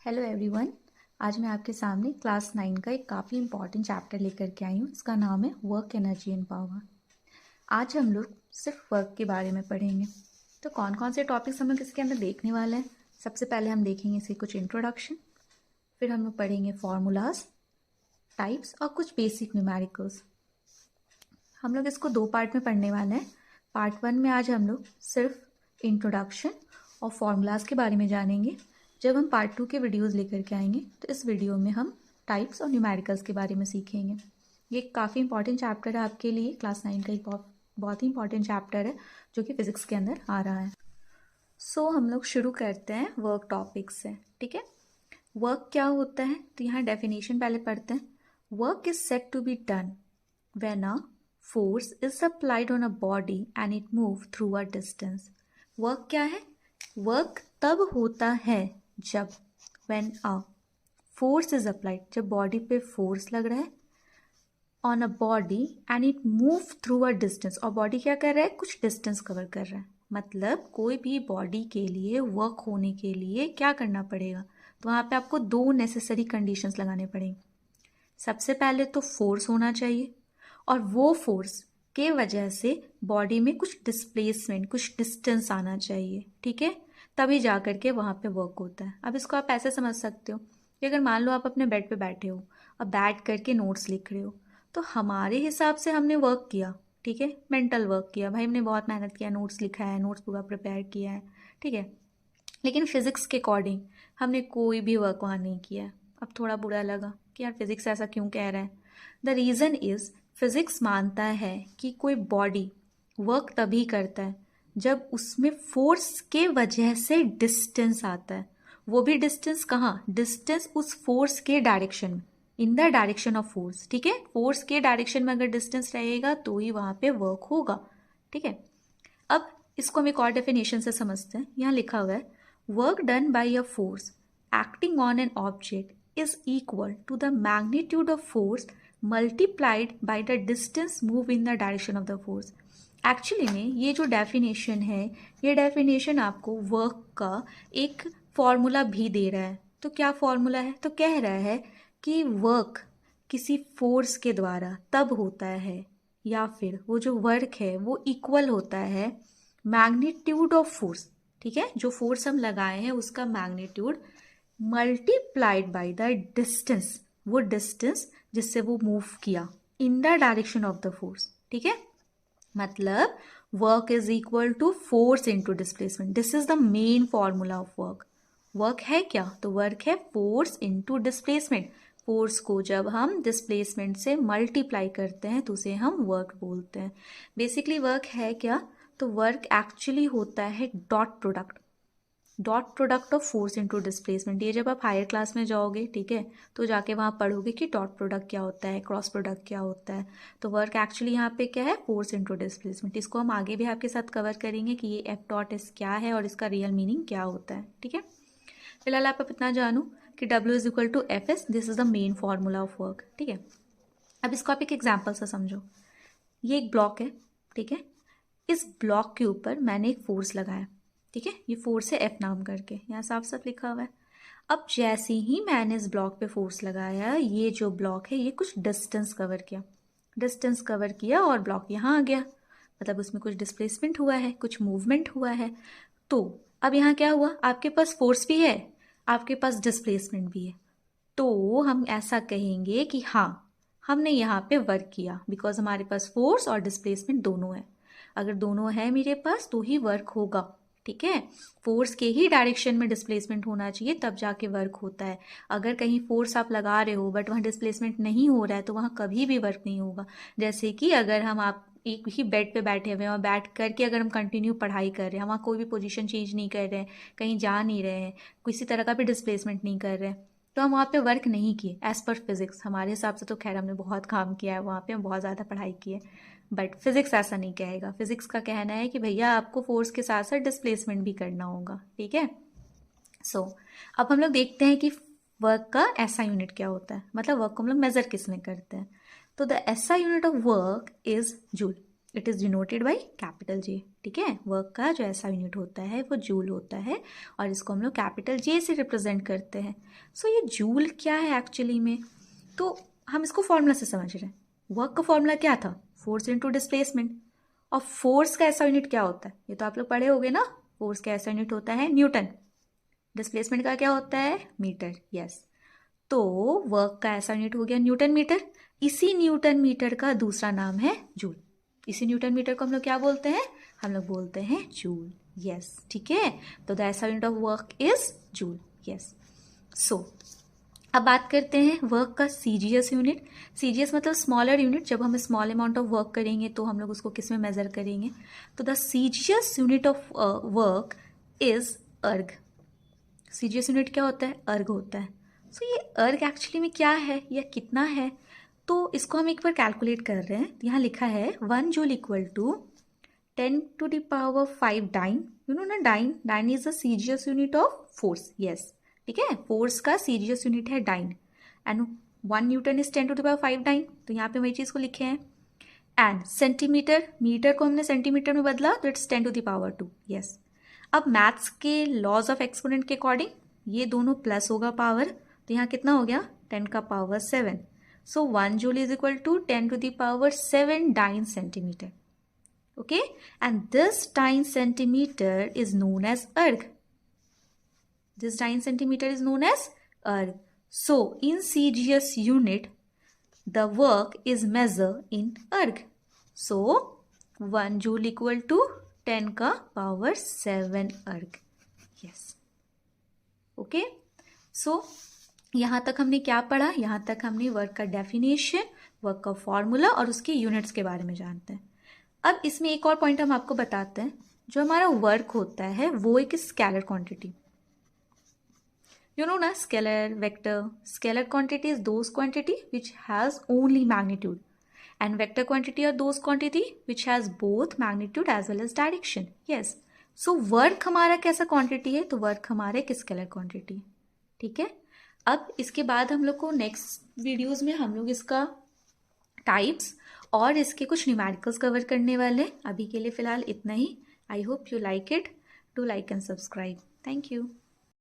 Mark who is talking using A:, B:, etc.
A: Hello everyone. आज मैं आपके सामने क्लास 9 का एक काफ़ी इंपॉर्टेंट चैप्टर लेकर के आई हूँ। इसका नाम है वर्क एनर्जी एंड पावर। आज हम लोग सिर्फ वर्क के बारे में पढ़ेंगे। तो कौन कौन से टॉपिक्स हम लोग इसके अंदर देखने वाले हैं? सबसे पहले हम देखेंगे इसके कुछ इंट्रोडक्शन, फिर हम लोग पढ़ेंगे फॉर्मूलाज, टाइप्स और कुछ बेसिक न्यूमेरिकल्स। हम लोग इसको 2 पार्ट में पढ़ने वाले हैं। पार्ट 1 में आज हम लोग सिर्फ इंट्रोडक्शन और फॉर्मूलाज के बारे में जानेंगे। जब हम पार्ट 2 के वीडियोस लेकर के आएंगे तो इस वीडियो में हम टाइप्स और न्यूमेरिकल्स के बारे में सीखेंगे। ये काफ़ी इंपॉर्टेंट चैप्टर है आपके लिए। क्लास 9 का एक बहुत ही इंपॉर्टेंट चैप्टर है जो कि फिजिक्स के अंदर आ रहा है। सो हम लोग शुरू करते हैं वर्क टॉपिक से। ठीक है, वर्क क्या होता है तो यहाँ डेफिनेशन पहले पढ़ते हैं। Work is said to be done when a force is applied on a body and it move through a distance. Work क्या है? वर्क तब होता है जब when a force is applied, जब बॉडी पे फोर्स लग रहा है on a body and it move through a distance, और बॉडी क्या कर रहा है? कुछ डिस्टेंस कवर कर रहा है। मतलब कोई भी बॉडी के लिए वर्क होने के लिए क्या करना पड़ेगा? तो वहाँ पे आपको 2 नेसेसरी कंडीशंस लगाने पड़ेंगे। सबसे पहले तो फोर्स होना चाहिए और वो फोर्स के वजह से बॉडी में कुछ डिस्प्लेसमेंट, कुछ डिस्टेंस आना चाहिए। ठीक है, तभी जा करके वहाँ पे वर्क होता है। अब इसको आप ऐसे समझ सकते हो कि अगर मान लो आप अपने बेड पे बैठे हो और बैठ करके नोट्स लिख रहे हो, तो हमारे हिसाब से हमने वर्क किया। ठीक है, मेंटल वर्क किया, भाई हमने बहुत मेहनत किया, नोट्स लिखा है, नोट्स पूरा प्रिपेयर किया है। ठीक है, लेकिन फिजिक्स के अकॉर्डिंग हमने कोई भी वर्क वहाँ नहीं किया है। अब थोड़ा बुरा लगा कि यार फिजिक्स ऐसा क्यों कह रहा है। द रीज़न इज, फिजिक्स मानता है कि कोई बॉडी वर्क तभी करता है जब उसमें फोर्स के वजह से डिस्टेंस आता है। वो भी डिस्टेंस कहाँ? डिस्टेंस उस फोर्स के डायरेक्शन में, इन द डायरेक्शन ऑफ फोर्स। ठीक है, फोर्स के डायरेक्शन में अगर डिस्टेंस रहेगा तो ही वहाँ पे वर्क होगा। ठीक है, अब इसको हम एक और डेफिनेशन से समझते हैं। यहाँ लिखा हुआ है, work done by a force acting on an object is equal to the magnitude of force multiplied by the distance move in the direction of the force. Actually में ये जो डेफिनेशन है, ये डेफिनेशन आपको वर्क का एक formula भी दे रहा है। तो क्या फॉर्मूला है? तो कह रहा है कि वर्क किसी फोर्स के द्वारा तब होता है, या फिर वो जो वर्क है वो इक्वल होता है मैग्नीट्यूड ऑफ फोर्स। ठीक है, जो फोर्स हम लगाए हैं उसका magnitude multiplied by the distance, वो डिस्टेंस जिससे वो मूव किया in the direction of the force. ठीक है, मतलब work is equal to force into displacement. This is the main formula of work. Work है क्या? तो वर्क है फोर्स इनटू डिस्प्लेसमेंट। फोर्स को जब हम डिस्प्लेसमेंट से मल्टीप्लाई करते हैं तो उसे हम वर्क बोलते हैं। बेसिकली वर्क है क्या? तो वर्क एक्चुअली होता है dot product of force into displacement. ये जब आप हायर क्लास में जाओगे, ठीक है, तो जाके वहाँ पढ़ोगे कि डॉट प्रोडक्ट क्या होता है, क्रॉस प्रोडक्ट क्या होता है। तो वर्क एक्चुअली यहाँ पे क्या है? Force into displacement. इसको हम आगे भी आपके साथ कवर करेंगे कि ये एफ डॉट एस क्या है और इसका रियल मीनिंग क्या होता है। ठीक है, फिलहाल आप इतना जानो कि W is equal to F S. This is the main formula of work. ठीक है, अब इसको आप एक एग्जाम्पल से समझो। ये एक ब्लॉक है, ठीक है, इस ब्लॉक के ऊपर मैंने एक फोर्स लगाया। ठीक है, ये फोर्स है एफ नाम करके, यहाँ साफ साफ लिखा हुआ है। अब जैसे ही मैंने इस ब्लॉक पे फोर्स लगाया, ये जो ब्लॉक है ये कुछ डिस्टेंस कवर किया और ब्लॉक यहाँ आ गया। मतलब उसमें कुछ डिस्प्लेसमेंट हुआ है, कुछ मूवमेंट हुआ है। तो अब यहाँ क्या हुआ? आपके पास फोर्स भी है, आपके पास डिस्प्लेसमेंट भी है। तो हम ऐसा कहेंगे कि हाँ, हमने यहाँ पे वर्क किया, बिकॉज हमारे पास फोर्स और डिस्प्लेसमेंट दोनों है। अगर दोनों है मेरे पास तो ही वर्क होगा। ठीक है, फोर्स के ही डायरेक्शन में डिस्प्लेसमेंट होना चाहिए, तब जाके वर्क होता है। अगर कहीं फोर्स आप लगा रहे हो बट वहाँ डिस्प्लेसमेंट नहीं हो रहा है तो वहाँ कभी भी वर्क नहीं होगा। जैसे कि अगर हम आप एक ही बेड पे बैठे हुए हैं और बैठ करके अगर हम कंटिन्यू पढ़ाई कर रहे हैं, वहाँ कोई भी पोजीशन चेंज नहीं कर रहे हैं, कहीं जा नहीं रहे हैं, किसी तरह का भी डिस्प्लेसमेंट नहीं कर रहे हैं, तो हम वहाँ पे वर्क नहीं किए एज पर फिजिक्स। हमारे हिसाब से तो खैर हमने बहुत काम किया है वहाँ पे, हम बहुत ज़्यादा पढ़ाई की है, बट फिजिक्स ऐसा नहीं कहेगा। फिजिक्स का कहना है कि भैया आपको फोर्स के साथ साथ डिस्प्लेसमेंट भी करना होगा। ठीक है, सो अब हम लोग देखते हैं कि वर्क का ऐसा यूनिट क्या होता है, मतलब वर्क को हम लोग मेजर किस में करते हैं। तो द ऐसा unit of work is joule. It is denoted by capital J. ठीक है, वर्क का जो ऐसा यूनिट होता है वो जूल होता है और इसको हम लोग कैपिटल जे से रिप्रेजेंट करते हैं। सो ये जूल क्या है एक्चुअली में, तो हम इसको फॉर्मूला से समझ रहे हैं। वर्क का फॉर्मूला क्या था, फोर्स इनटू डिस्प्लेसमेंट। और फोर्स का ऐसा यूनिट क्या होता है, ये तो आप लोग पढ़े होंगे ना, फोर्स का ऐसा यूनिट होता है न्यूटन। डिस्प्लेसमेंट का क्या होता है, मीटर। यस, तो वर्क का ऐसा यूनिट हो गया न्यूटन मीटर। इसी न्यूटन मीटर का दूसरा नाम है जूल। इसी न्यूटन मीटर को हम लोग क्या बोलते हैं, हम लोग बोलते हैं जूल। यस, ठीक है, तो द ऐसा unit of work is joule. Yes, so अब बात करते हैं वर्क का सीजीएस यूनिट। सीजीएस मतलब स्मॉलर यूनिट। जब हम स्मॉल अमाउंट ऑफ वर्क करेंगे तो हम लोग उसको किस में मेजर करेंगे, तो the CGS unit of work is अर्ग। सीजीएस यूनिट क्या होता है, अर्ग होता है। सो ये अर्ग एक्चुअली में क्या है या कितना है, तो इसको हम एक बार कैलकुलेट कर रहे हैं। यहाँ लिखा है 1 joule equal to 10⁵ dyne. You know ना, dyne is the CGS unit of force. Yes, ठीक है, फोर्स का सीजीएस यूनिट है dyne and 1 newton is 10⁵ dyne, तो यहाँ पे वही चीज़ को लिखे हैं। एंड सेंटीमीटर, मीटर को हमने सेंटीमीटर में बदला तो इट्स 10⁻²। यस, अब मैथ्स के लॉज ऑफ एक्सपोनेंट के अकॉर्डिंग ये दोनों प्लस होगा पावर, तो यहाँ कितना हो गया 10⁻⁷। So 1 joule is equal to 10⁻⁷ dyne centimetre. Okay, and this dyne centimeter is known as erg. This dyne centimeter is known as erg. So in CGS unit, the work is measured in erg. So 1 joule equal to 10⁻⁷ erg. Yes. Okay. So यहाँ तक हमने क्या पढ़ा, यहाँ तक हमने work का definition, work का फॉर्मूला और उसके यूनिट्स के बारे में जानते हैं। अब इसमें एक और पॉइंट हम आपको बताते हैं, जो हमारा वर्क होता है वो एक स्केलर क्वांटिटी। यू नो ना, scalar, vector. Scalar quantity is those quantity which has only magnitude and vector quantity are those quantity which has both magnitude as well as direction. Yes, so work हमारा कैसा quantity है, तो work हमारा एक scalar quantity. ठीक है, अब इसके बाद हम लोग को नेक्स्ट वीडियोज में हम लोग इसका टाइप्स और इसके कुछ न्यूमेरिकल्स कवर करने वाले। अभी के लिए फ़िलहाल इतना ही। I hope you like it. Do like and subscribe. Thank you.